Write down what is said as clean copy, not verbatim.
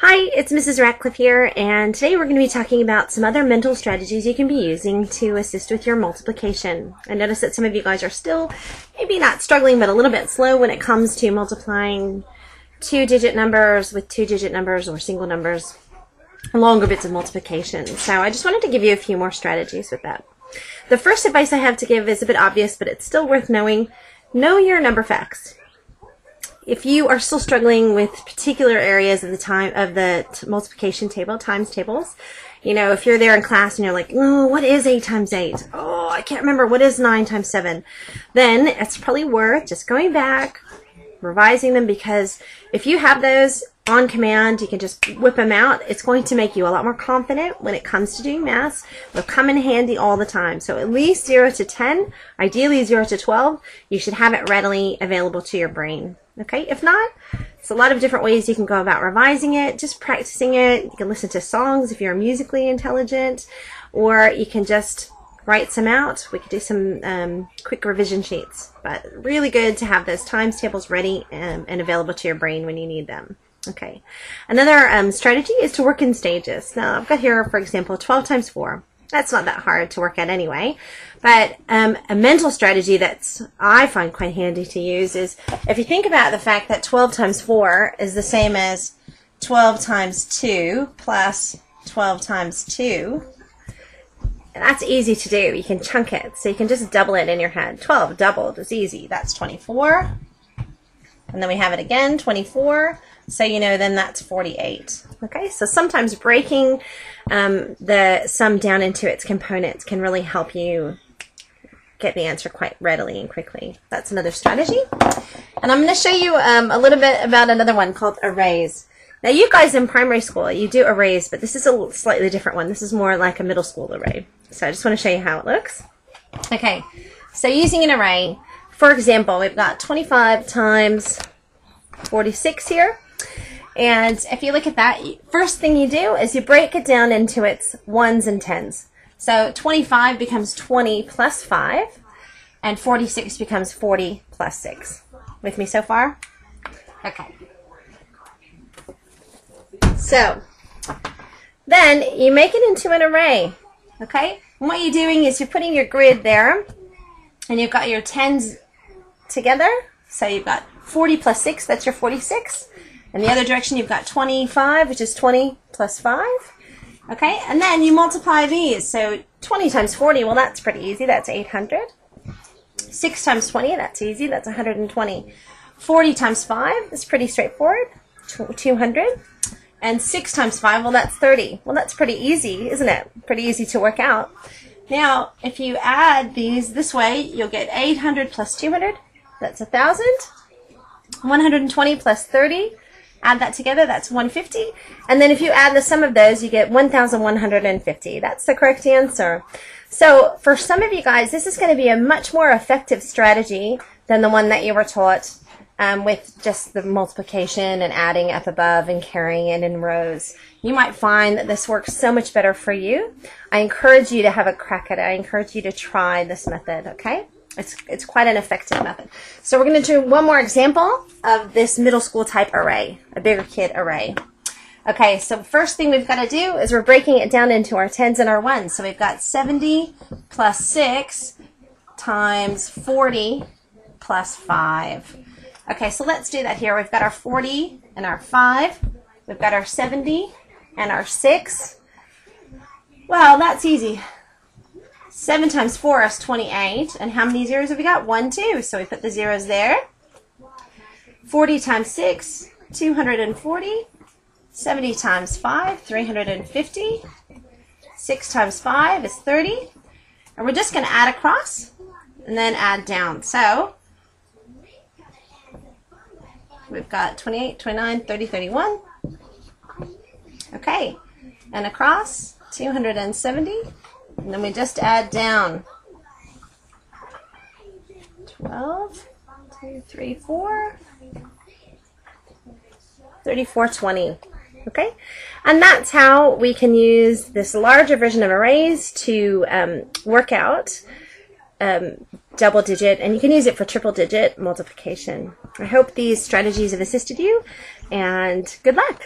Hi, it's Mrs. Ratcliffe here, and today we're going to be talking about some other mental strategies you can be using to assist with your multiplication. I notice that some of you guys are still maybe not struggling, but a little bit slow when it comes to multiplying two-digit numbers with two-digit numbers or single numbers, longer bits of multiplication. So I just wanted to give you a few more strategies with that. The first advice I have to give is a bit obvious, but it's still worth knowing. Know your number facts. If you are still struggling with particular areas of the multiplication table, times tables, you know, if you're there in class and you're like, oh, what is 8 times 8? Oh, I can't remember. What is 9 times 7? Then it's probably worth just going back, revising them, because if you have those on command, you can just whip them out. It's going to make you a lot more confident when it comes to doing math. They'll come in handy all the time. So at least 0 to 10, ideally 0 to 12, you should have it readily available to your brain. Okay, if not, it's a lot of different ways you can go about revising it, just practicing it. You can listen to songs if you're musically intelligent, or you can just write some out. We could do some quick revision sheets, but really good to have those times tables ready and available to your brain when you need them. Okay, another strategy is to work in stages. Now, I've got here, for example, 12 times 4. That's not that hard to work at anyway. But a mental strategy that I find quite handy to use is if you think about the fact that 12 times 4 is the same as 12 times 2 plus 12 times 2. And that's easy to do. You can chunk it. So you can just double it in your head. 12 doubled is easy. That's 24. And then we have it again, 24. So you know then that's 48. Okay, so sometimes breaking the sum down into its components can really help you get the answer quite readily and quickly. That's another strategy. And I'm going to show you a little bit about another one called arrays. Now you guys in primary school, you do arrays, but this is a slightly different one. This is more like a middle school array. So I just want to show you how it looks. Okay, so using an array, for example, we've got 25 times 46 here. And if you look at that, first thing you do is you break it down into its ones and tens. So 25 becomes 20 plus 5, and 46 becomes 40 plus 6. With me so far? Okay. So then you make it into an array. Okay? And what you're doing is you're putting your grid there, and you've got your tens together. So you've got 40 plus 6, that's your 46. In the other direction, you've got 25, which is 20 plus 5. Okay, and then you multiply these. So 20 times 40, well, that's pretty easy. That's 800. 6 times 20, that's easy. That's 120. 40 times 5 is pretty straightforward. 200. And 6 times 5, well, that's 30. Well, that's pretty easy, isn't it? Pretty easy to work out. Now, if you add these this way, you'll get 800 plus 200. That's 1,000. 120 plus 30. Add that together, that's 150. And then if you add the sum of those, you get 1,150. That's the correct answer. So for some of you guys, this is going to be a much more effective strategy than the one that you were taught with just the multiplication and adding up above and carrying it in rows. You might find that this works so much better for you. I encourage you to have a crack at it. I encourage you to try this method, okay? It's quite an effective method. So we're going to do one more example of this middle school type array, a bigger kid array. Okay, so first thing we've got to do is we're breaking it down into our tens and our ones. So we've got 70 plus 6 times 40 plus 5. Okay, so let's do that here. We've got our 40 and our 5. We've got our 70 and our 6. Well, that's easy. 7 times 4 is 28. And how many zeros have we got? 1, 2. So we put the zeros there. 40 times 6, 240. 70 times 5, 350. 6 times 5 is 30. And we're just going to add across and then add down. So we've got 28, 29, 30, 31. Okay. And across 270. And then we just add down 12, 2, 3, 4, 34, 20. Okay? And that's how we can use this larger version of arrays to work out double digit, and you can use it for triple digit multiplication. I hope these strategies have assisted you, and good luck.